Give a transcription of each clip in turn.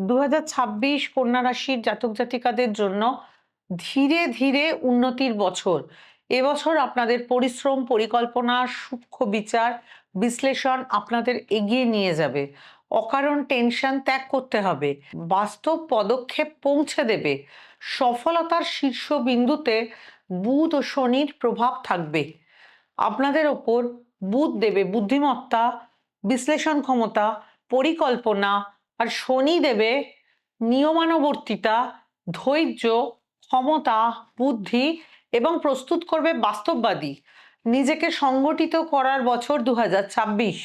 2026 কন্যা রাশির জাতক জাতিকাদের জন্য ধীরে ধীরে উন্নতির বছর। এবছর আপনাদের পরিশ্রম, পরিকল্পনা, সূক্ষ্ম বিচার, বিশ্লেষণ আপনাদের এগিয়ে নিয়ে যাবে। অকারণ টেনশন ত্যাগ করতে হবে, বাস্তব পদক্ষেপ পৌঁছে দেবে। সফলতার শীর্ষবিন্দুতে বুধ ও শনির প্রভাব থাকবে। আপনাদের ওপর বুধ দেবে বুদ্ধিমত্তা, বিশ্লেষণ ক্ষমতা, পরিকল্পনা, আর শনি দেবে নিয়মানুবর্তিতা, ধৈর্য, ক্ষমতা, বুদ্ধি এবং প্রস্তুত করবে বাস্তববাদী নিজেকে সংগঠিত করার বছর 2026।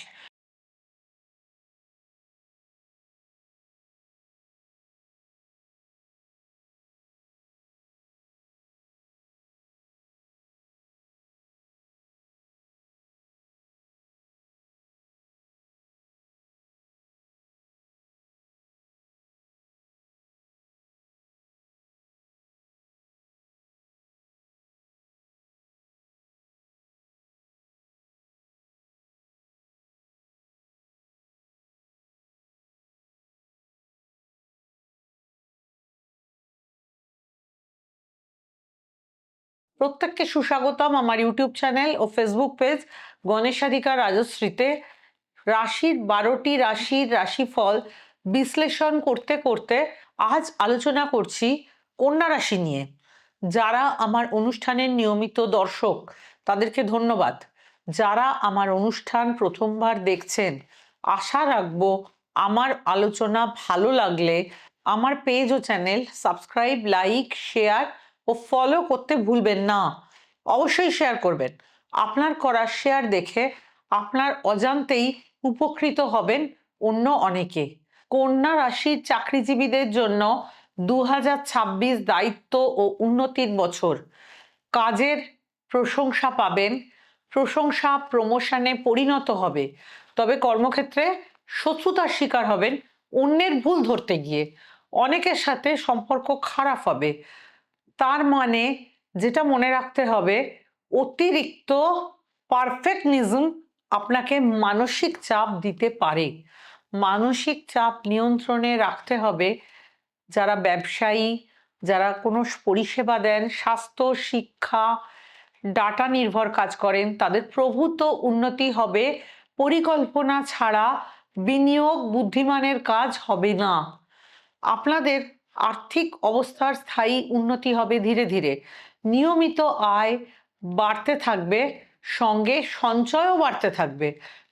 প্রত্যেককে সুস্বাগতম আমার ইউটিউব চ্যানেল ও ফেসবুক পেজ গণেশাধিকা রাজশ্রীতে। রাশির 12টি রাশির রাশিফল বিশ্লেষণ করতে করতে আজ আলোচনা করছি কন্যা রাশি নিয়ে। যারা আমার অনুষ্ঠানের নিয়মিত দর্শক তাদেরকে ধন্যবাদ। যারা আমার অনুষ্ঠান প্রথমবার দেখছেন, আশা রাখবো আমার আলোচনা ভালো লাগলে আমার পেজ ও চ্যানেল সাবস্ক্রাইব, লাইক, শেয়ার ও ফলো করতে ভুলবেন না। অবশ্যই শেয়ার করবেন। আপনার করা শেয়ার দেখে আপনার অজান্তেই উপকৃত হবেন অন্য অনেকে। কন্যা রাশির চাকরিজীবীদের জন্য 2026 দায়িত্ব ও উন্নতির বছর। কাজের প্রশংসা পাবেন, প্রশংসা প্রমোশনে পরিণত হবে। তবে কর্মক্ষেত্রে শত্রুতার শিকার হবেন অন্যের ভুল ধরতে গিয়ে। অনেকের সাথে সম্পর্ক খারাপ হবে। তার মানে যেটা মনে রাখতে হবে, অতিরিক্ত পারফেক্টনিজম আপনাকে মানসিক চাপ দিতে পারে। মানসিক চাপ নিয়ন্ত্রণে রাখতে হবে। যারা ব্যবসায়ী, যারা কোনো পরিষেবা দেন, স্বাস্থ্য, শিক্ষা, ডাটা নির্ভর কাজ করেন, তাদের প্রভূত উন্নতি হবে। পরিকল্পনা ছাড়া বিনিয়োগ বুদ্ধিমানের কাজ হবে না। আপনাদের আর্থিক অবস্থার স্থায়ী উন্নতি হবে ধীরে ধীরে। নিয়মিত আয় বাড়তে থাকবে, সঙ্গে সঞ্চয়ও বাড়তে থাকবে।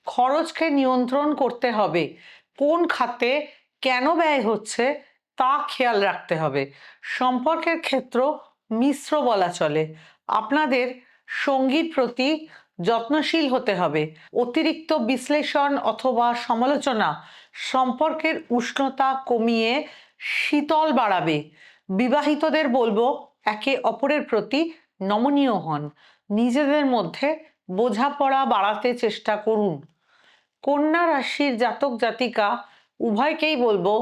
খরচকে নিয়ন্ত্রণ করতে হবে। কোন খাতে কেন ব্যয় হচ্ছে তা খেয়াল রাখতে হবে। সম্পর্কের ক্ষেত্র মিশ্র বলা চলে। আপনাদের সঙ্গীর প্রতি যত্নশীল হতে হবে। অতিরিক্ত বিশ্লেষণ অথবা সমালোচনা সম্পর্কের উষ্ণতা কমিয়ে শীতল বাড়াবে। বিবাহিতদের বলবো, একে অপরের প্রতি নমনীয় হন। নিজেদের মধ্যে বোঝাপড়া বাড়াতে চেষ্টা করুন। কন্যা রাশির জাতক জাতিকা উভয়কেই বলবো,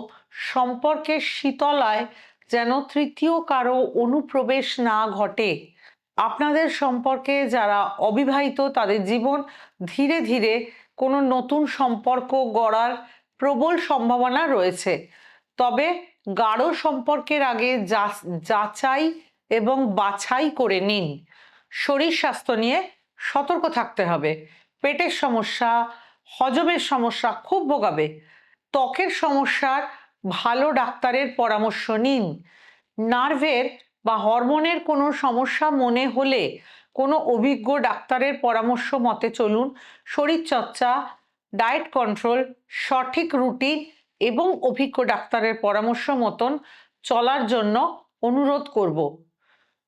সম্পর্কের শীতলায় যেন তৃতীয় কারো অনুপ্রবেশ না ঘটে। আপনাদের সম্পর্কে যারা অবিবাহিত তাদের জীবন ধীরে ধীরে কোনো নতুন সম্পর্ক গড়ার প্রবল সম্ভাবনা রয়েছে। তবে গাঢ় সম্পর্কের আগে যাচাই এবং বাছাই করে নিন। শরীর স্বাস্থ্য নিয়ে সতর্ক থাকতে হবে। পেটের সমস্যা, হজমের সমস্যা খুব ভোগাবে। ত্বকের সমস্যার ভালো ডাক্তারের পরামর্শ নিন। নার্ভের বা হরমোনের কোনো সমস্যা মনে হলে কোনো অভিজ্ঞ ডাক্তারের পরামর্শ মতে চলুন। শরীরচর্চা, ডায়েট কন্ট্রোল, সঠিক রুটিন এবং অভিজ্ঞ ডাক্তারের পরামর্শ মতন চলার জন্য অনুরোধ করব।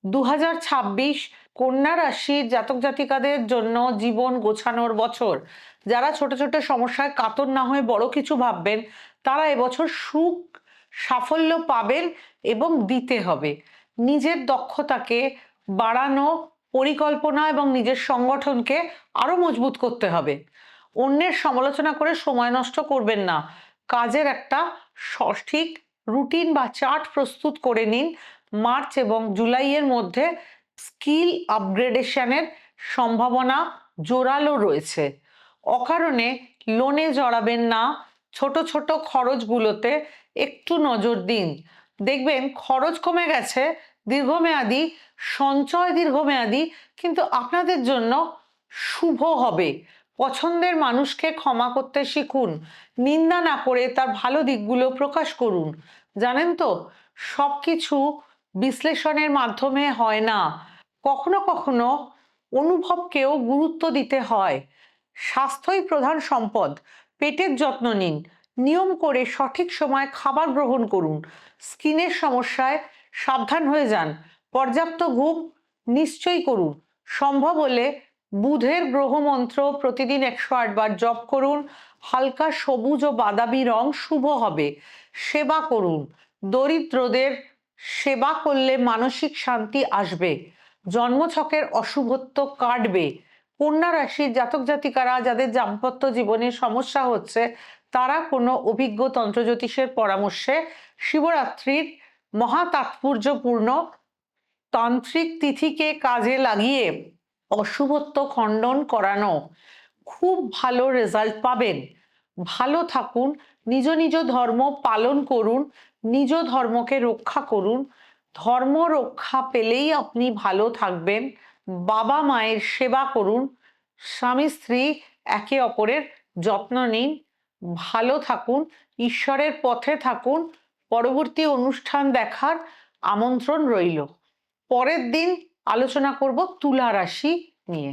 2026 কন্যা রাশির জাতক জাতিকাদের জন্য জীবন গোছানোর বছর। যারা ছোট ছোট সমস্যায় কাতর না হয়ে বড় কিছু ভাববেন, তারা এবছর সুখ সাফল্য পাবেন এবং দিতে হবে। নিজের দক্ষতাকে বাড়ানো, পরিকল্পনা এবং নিজের সংগঠনকে আরো মজবুত করতে হবে। অন্যের সমালোচনা করে সময় নষ্ট করবেন না। কাজের একটা সঠিক রুটিন বা চার্ট প্রস্তুত করে নিন। মার্চ এবং জুলাইয়ের মধ্যে স্কিল আপগ্রেডেশনের সম্ভাবনা জোরালো রয়েছে। অকারণে লোনে জড়াবেন না। ছোট ছোট খরচগুলোতে একটু নজর দিন, দেখবেন খরচ কমে গেছে দীর্ঘমেয়াদী, সঞ্চয় দীর্ঘমেয়াদী, কিন্তু আপনাদের জন্য শুভ হবে। পছন্দের মানুষকে ক্ষমা করতে শিখুন, নিন্দা না করে তার ভালো দিকগুলো প্রকাশ করুন। জানেন তো, সব কিছু বিশ্লেষণের মাধ্যমে হয় না, কখনো কখনো অনুভবকেও গুরুত্ব দিতে হয়। স্বাস্থ্যই প্রধান সম্পদ, পেটের যত্ন নিন, নিয়ম করে সঠিক সময় খাবার গ্রহণ করুন, স্কিনের সমস্যায় সাবধান হয়ে যান, পর্যাপ্ত ঘুম নিশ্চয়ই করুন, সম্ভব হলে বুধের গ্রহমন্ত্র প্রতিদিন 108 বার জপ করুন, হালকা সবুজ ও বাদামি রং শুভ হবে, সেবা করুন, দরিদ্রদের সেবা করলে মানসিক শান্তি আসবে, জন্মছকের অশুভত্ব কাটবে। কন্যা রাশির জাতক জাতিকারা যাদের দাম্পত্য জীবনে সমস্যা হচ্ছে, তারা কোনো অভিজ্ঞ তন্ত্রজ্যোতিষের পরামর্শে শিবরাত্রির মহা তাৎপর্যপূর্ণ তান্ত্রিক তিথিকে কাজে লাগিয়ে অশুভত্ব খণ্ডন করানো, খুব ভালো রেজাল্ট পাবেন। ভালো থাকুন, নিজ নিজ ধর্ম পালন করুন, নিজ ধর্মকে রক্ষা করুন, ধর্ম রক্ষা পেলেই আপনি ভালো থাকবেন। বাবা মায়ের সেবা করুন, স্বামী স্ত্রী একে অপরের যত্ন নিন, ভালো থাকুন, ঈশ্বরের পথে থাকুন। পরবর্তী অনুষ্ঠান দেখার আমন্ত্রণ রইল। পরের দিন আলোচনা করব তুলা রাশি নিয়ে।